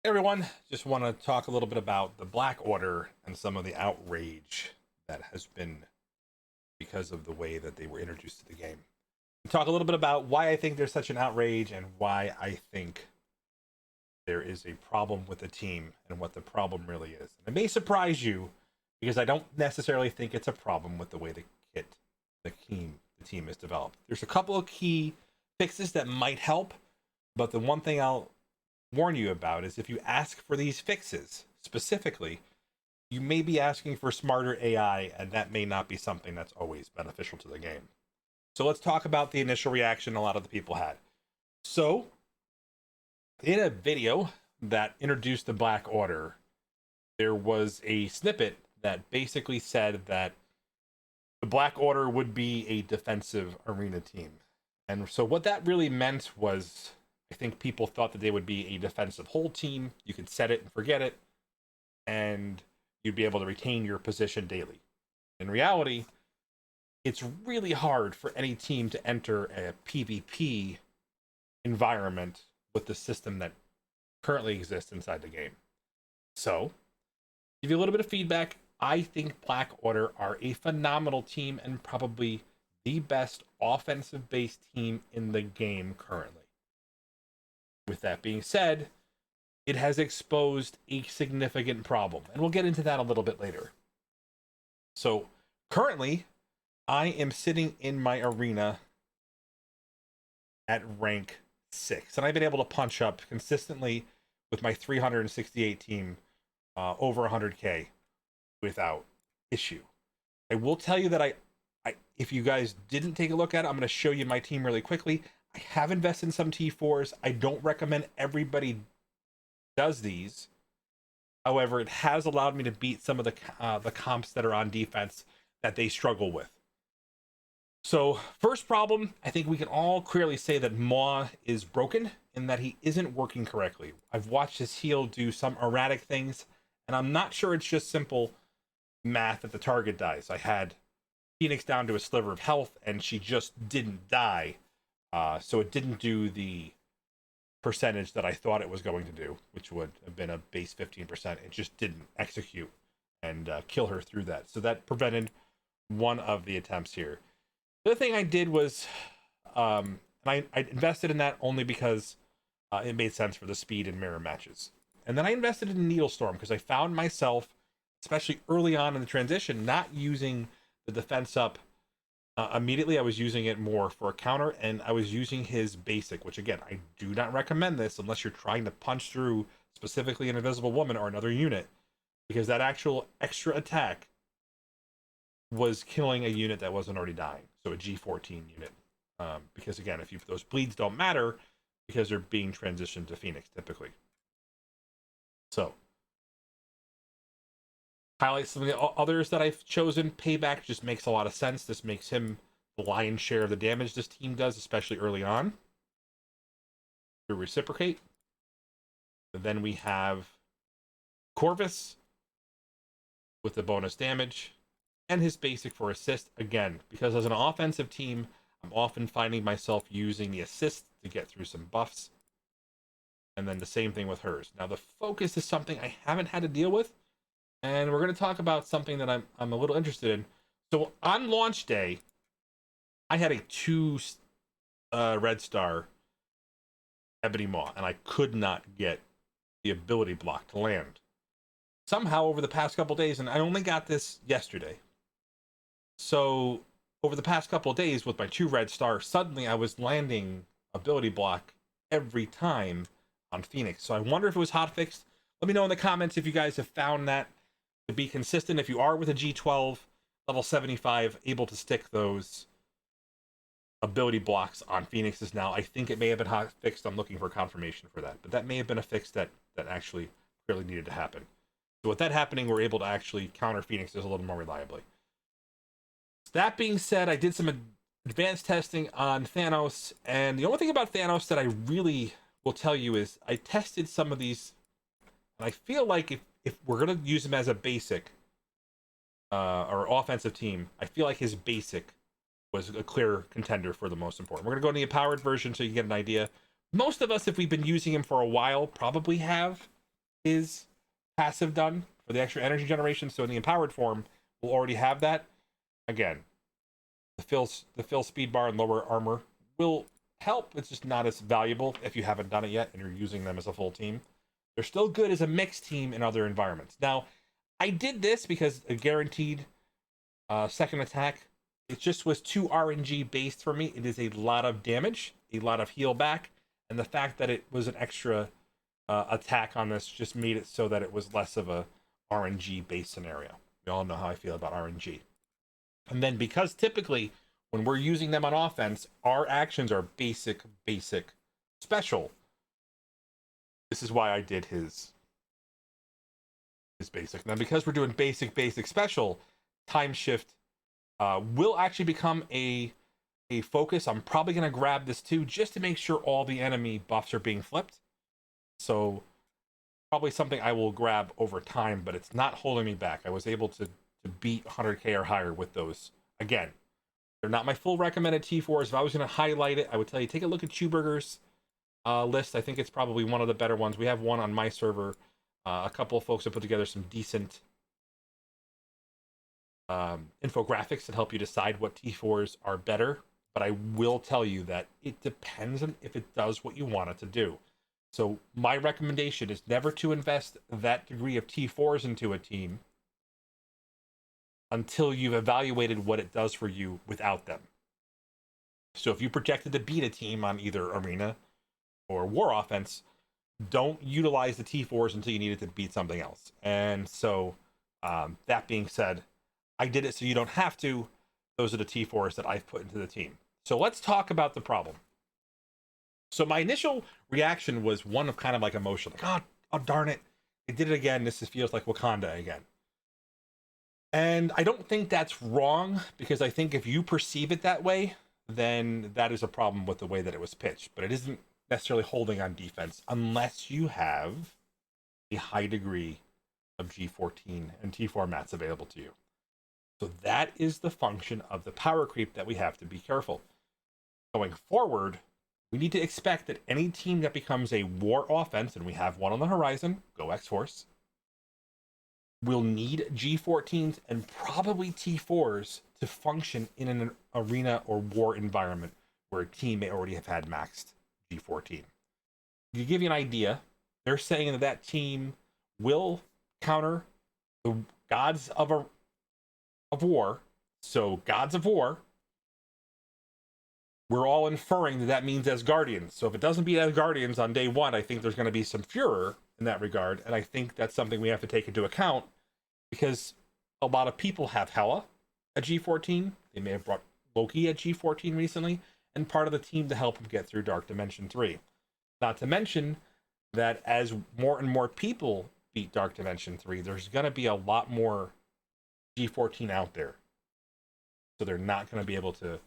Everyone, just want to talk a little bit about the Black Order and some of the outrage that has been because of the way that they were introduced to the game. And talk a little bit about why I think there's such an outrage and why I think there is a problem with the team and what the problem really is. And it may surprise you because I don't necessarily think it's a problem with the way the team is developed. There's a couple of key fixes that might help, but the one thing I'll warn you about is if you ask for these fixes specifically, you may be asking for smarter AI, and that may not be something that's always beneficial to the game. So let's talk about the initial reaction a lot of the people had. So, in a video that introduced the Black Order, there was a snippet that basically said that the Black Order would be a defensive arena team. And so what that really meant was, I think people thought that they would be a defensive hold team. You could set it and forget it, and you'd be able to retain your position daily. In reality, it's really hard for any team to enter a PvP environment with the system that currently exists inside the game. So, give you a little bit of feedback. I think Black Order are a phenomenal team and probably the best offensive-based team in the game currently. With that being said, it has exposed a significant problem, and we'll get into that a little bit later. So, currently, I am sitting in my arena at rank 6, and I've been able to punch up consistently with my 368 team over 100k without issue. I will tell you that I if you guys didn't take a look at it, I'm going to show you my team really quickly. I have invested in some T4s. I don't recommend everybody does these. However, it has allowed me to beat some of the comps that are on defense that they struggle with. So, first problem, I think we can all clearly say that Maw is broken in that he isn't working correctly. I've watched his heal do some erratic things, and I'm not sure it's just simple math that the target dies. I had Phoenix down to a sliver of health, and she just didn't die. So it didn't do the percentage that I thought it was going to do, which would have been a base 15%. It just didn't execute and kill her through that. So that prevented one of the attempts here. The other thing I did was, and I invested in that only because it made sense for the speed and mirror matches. And then I invested in Needlestorm because I found myself, especially early on in the transition, not using the defense up immediately. I was using it more for a counter, and I was using his basic, which again, I do not recommend this unless you're trying to punch through specifically an Invisible Woman or another unit, because that actual extra attack was killing a unit that wasn't already dying, so a G14 unit. Because again, if those bleeds don't matter, because they're being transitioned to Phoenix typically. So, highlight some of the others that I've chosen. Payback just makes a lot of sense. This makes him the lion's share of the damage this team does, especially early on. To reciprocate. And then we have Corvus with the bonus damage and his basic for assist. Again, because as an offensive team, I'm often finding myself using the assist to get through some buffs. And then the same thing with hers. Now, the focus is something I haven't had to deal with, and we're going to talk about something that I'm a little interested in. So on launch day, I had a 2 red star Ebony Maw, and I could not get the ability block to land. Somehow over the past couple days, and I only got this yesterday. So over the past couple of days with my 2 red stars, suddenly I was landing ability block every time on Phoenix. So I wonder if it was hotfixed. Let me know in the comments if you guys have found that to be consistent. If you are with a G12 level 75 able to stick those ability blocks on Phoenixes now, I think it may have been hot fixed. I'm looking for confirmation for that, but that may have been a fix that actually really needed to happen. So with that happening, we're able to actually counter Phoenixes a little more reliably. That being said, I did some advanced testing on Thanos, and the only thing about Thanos that I really will tell you is I tested some of these, and I feel like if we're going to use him as a basic or offensive team, I feel like his basic was a clear contender for the most important. We're going to go into the powered version so you get an idea. Most of us, if we've been using him for a while, probably have. his passive done for the extra energy generation. So in the empowered form, we'll already have that. Again, the fill speed bar and lower armor will help. It's just not as valuable if you haven't done it yet and you're using them as a full team. They're still good as a mixed team in other environments. Now, I did this because a guaranteed second attack, it just was too RNG based for me. It is a lot of damage, a lot of heal back, and the fact that it was an extra attack on this just made it so that it was less of a RNG based scenario. We all know how I feel about RNG. And then because typically when we're using them on offense, our actions are basic, special. This is why I did his basic. Now, because we're doing basic, special, time shift will actually become a focus. I'm probably going to grab this too, just to make sure all the enemy buffs are being flipped. So probably something I will grab over time, but it's not holding me back. I was able to beat 100k or higher with those. Again, they're not my full recommended T4s. If I was going to highlight it, I would tell you, take a look at Chewburger's list. I think it's probably one of the better ones. We have one on my server. A couple of folks have put together some decent infographics that help you decide what T4s are better. But I will tell you that it depends on if it does what you want it to do. So my recommendation is never to invest that degree of T4s into a team until you've evaluated what it does for you without them. So if you projected to beat a team on either Arena or War Offense, don't utilize the T4s until you need it to beat something else. And so that being said, I did it so you don't have to. Those are the T4s that I've put into the team. So let's talk about the problem. So my initial reaction was one of kind of like emotion, like, oh darn it, they did it again. This feels like Wakanda again. And I don't think that's wrong, because I think if you perceive it that way, then that is a problem with the way that it was pitched. But it isn't necessarily holding on defense unless you have a high degree of G14 and T4 mats available to you. So that is the function of the power creep that we have to be careful. Going forward, we need to expect that any team that becomes a war offense, and we have one on the horizon, go X-Force, will need G14s and probably T4s to function in an arena or war environment where a team may already have had maxed G14. To give you an idea, they're saying that that team will counter the gods of war. So gods of war, we're all inferring that that means Asgardians. So if it doesn't beat Asgardians on day one, I think there's going to be some furor in that regard. And I think that's something we have to take into account, because a lot of people have Hela at G14. They may have brought Loki at G14 recently, and part of the team to help him get through Dark Dimension 3. Not to mention that as more and more people beat Dark Dimension 3, there's going to be a lot more G14 out there. So they're not going to be able to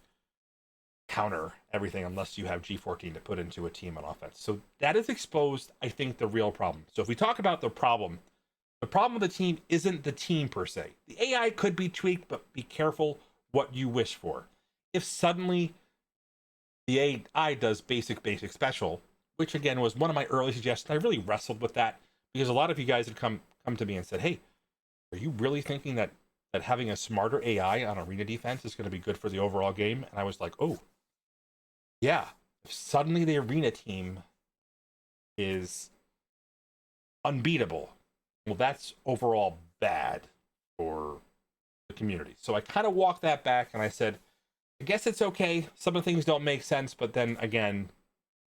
counter everything unless you have G14 to put into a team on offense. So that is exposed, I think, the real problem. So if we talk about the problem with the team isn't the team per se. The AI could be tweaked, but be careful what you wish for. If suddenly the AI does basic special, which again was one of my early suggestions, I really wrestled with that, because a lot of you guys had come to me and said, hey, are you really thinking that having a smarter AI on arena defense is going to be good for the overall game? And I was like, oh, yeah. If suddenly the arena team is unbeatable, well, that's overall bad for the community. So I kind of walked that back and I said, I guess it's okay. Some of the things don't make sense, but then again,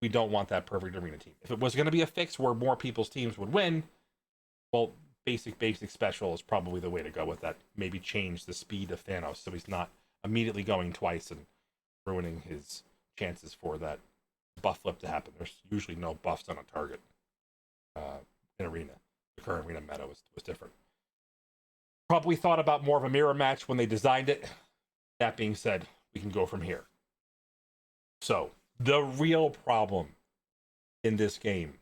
we don't want that perfect arena team. If it was going to be a fix where more people's teams would win, well, basic special is probably the way to go with that. Maybe change the speed of Thanos so he's not immediately going twice and ruining his chances for that buff flip to happen. There's usually no buffs on a target in arena. The current arena meta was different. Probably thought about more of a mirror match when they designed it. That being said, we can go from here. So the real problem in this game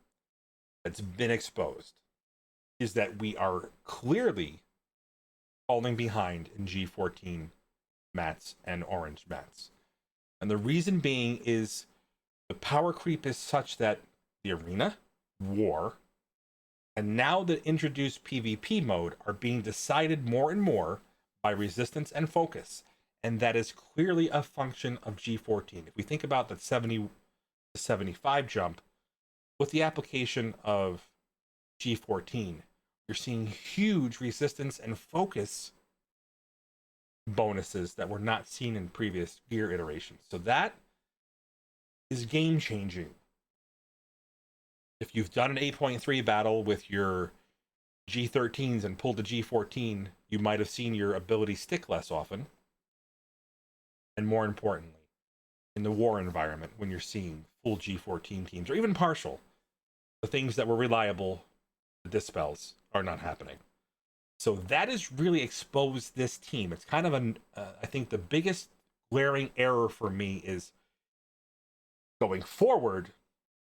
that's been exposed is that we are clearly falling behind in G14 mats and orange mats. And the reason being is the power creep is such that the arena, war, And now the introduced PvP mode are being decided more and more by Resistance and Focus. And that is clearly a function of G14. If we think about that 70 to 75 jump, with the application of G14, you're seeing huge Resistance and Focus bonuses that were not seen in previous gear iterations. So that is game changing. If you've done an 8.3 battle with your G13s and pulled a G14, you might have seen your ability stick less often. And more importantly, in the war environment, when you're seeing full G14 teams, or even partial, the things that were reliable, the dispels, are not happening. So that has really exposed this team. It's kind of I think the biggest glaring error for me is going forward.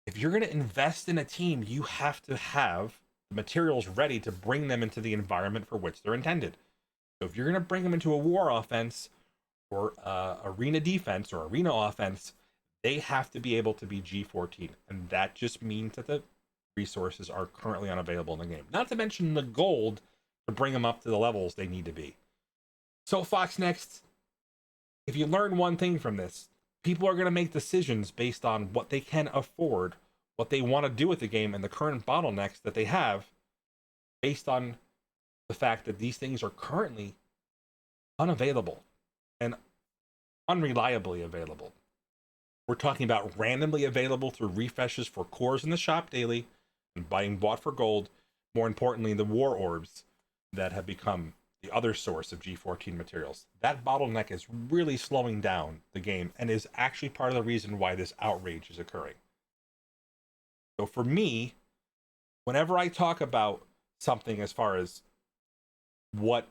If you're going to invest in a team, you have to have the materials ready to bring them into the environment for which they're intended. So if you're going to bring them into a war offense or arena defense or arena offense, they have to be able to be G14. And that just means that the resources are currently unavailable in the game. Not to mention the gold to bring them up to the levels they need to be. So FoxNext, if you learn one thing from this, people are going to make decisions based on what they can afford, what they want to do with the game, and the current bottlenecks that they have based on the fact that these things are currently unavailable and unreliably available. We're talking about randomly available through refreshes for cores in the shop daily and being bought for gold. More importantly, the war orbs that have become the other source of G14 materials. That bottleneck is really slowing down the game and is actually part of the reason why this outrage is occurring. So for me, whenever I talk about something as far as what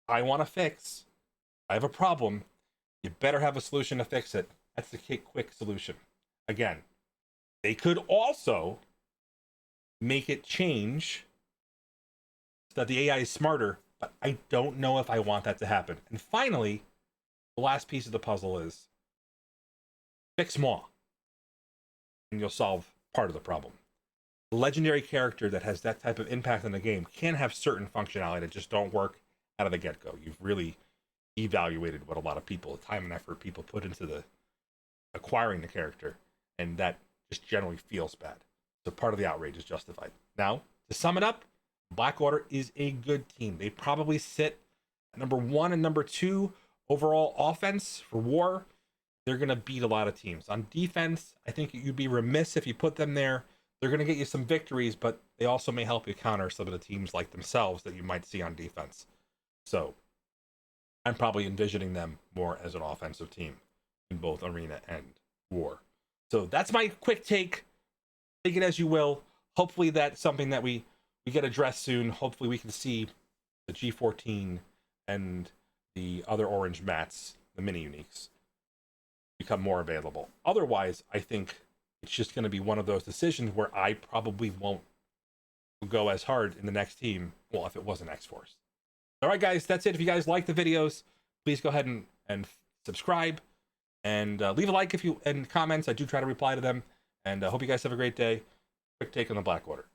I want to fix, I have a problem, you better have a solution to fix it. That's the quick solution. Again, they could also make it change so that the AI is smarter, but I don't know if I want that to happen. And finally, the last piece of the puzzle is fix Maw, and you'll solve part of the problem. A legendary character that has that type of impact on the game can have certain functionality that just don't work out of the get-go. You've really evaluated what a lot of people, the time and effort people put into the acquiring the character, and that just generally feels bad. So part of the outrage is justified. Now, to sum it up, Blackwater is a good team. They probably sit at number 1 and number 2 overall offense for war. They're going to beat a lot of teams. On defense, I think you'd be remiss if you put them there. They're going to get you some victories, but they also may help you counter some of the teams like themselves that you might see on defense. So I'm probably envisioning them more as an offensive team in both arena and war. So that's my quick take. Take it as you will. Hopefully that's something that we get addressed soon. Hopefully we can see the G14 and the other orange mats, the mini uniques, become more available. Otherwise, I think it's just going to be one of those decisions where I probably won't go as hard in the next team. Well, if it was an X-Force. All right, guys, that's it. If you guys like the videos, please go ahead and subscribe and leave a like if you and comments. I do try to reply to them. And I hope you guys have a great day. Quick take on the Blackwater.